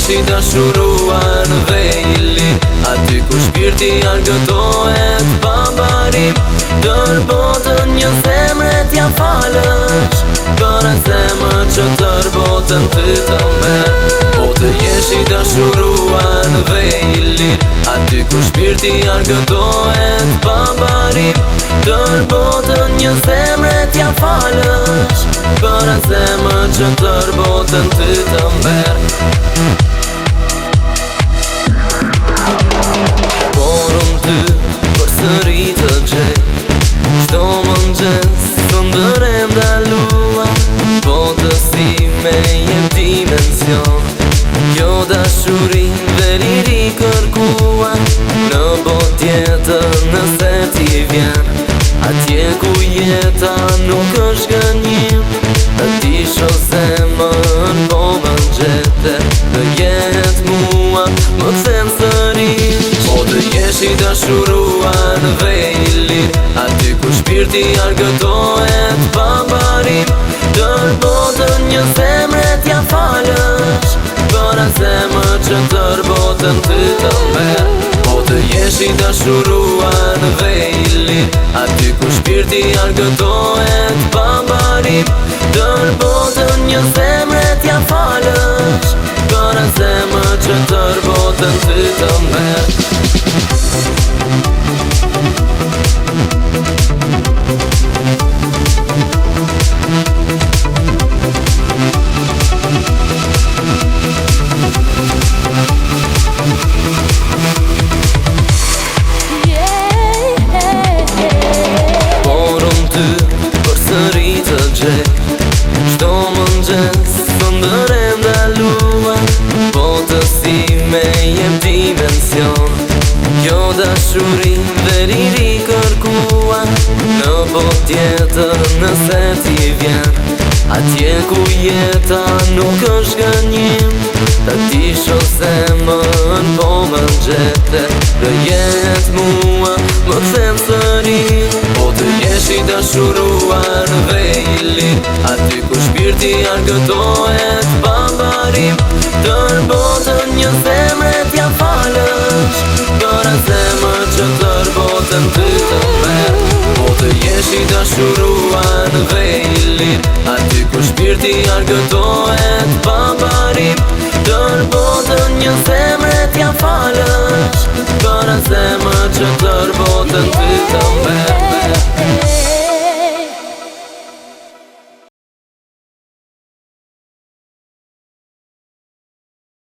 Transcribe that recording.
jesh I dashuruar në vejli, aty ku shpirti argëtohet pa barim. Tër botën një zemre t'ja falësh, për atë zemër që tër botën ty të merr. Po të jesh I dashuruar në vejli, aty ku shpirti argëtohet pa barim. Tër botën një zemre t'ja falësh, për atë zemër që tër botën ty të merr. Por ty përsëri të gjej, çdo mëngjes të ndërem dalua, po të si me jem dimension. Kjo dashuri veri rikërkua, në botë tjetër nëse ti vjen, atje ku jeta nuk është gënjim. Të ti shoh zemër po më nxete, në jetë mua më kthen sërish. Po të jesh I dashuruar në vejli, aty ku shpirti argëtohet pa barim. Tër botën një zemre t'ja falësh, për atë zemër që tër botën ty të merr. Po të jesh I dashuruar në vejli, aty ku shpirti argëtohet pa barim. Tër botën një zemre t'ja falësh, për atë zemër që tër botën ty të merr. Çdo mëngjes të ndërem dalua, po të si me jem dimension. Kjo dashuri veri rikërkua, në botë tjetër nëse ti vjen, atje ku jeta nuk është gënjim. Ta ti shoh zemër po më nxete, në jetë mua më kthen sërish. Po të jesh I dashuruar në vejli, aty ku shpirti argëtohet pa barim. Tër botën një zemre t'ja falësh, për atë zemër që tër botën ty të merr. Po të jesh I dashuruar në vejli, aty ku shpirti argëtohet pa barim. Tër botën një zemre t'ja falësh, për atë zemër që tër botën ty të merr.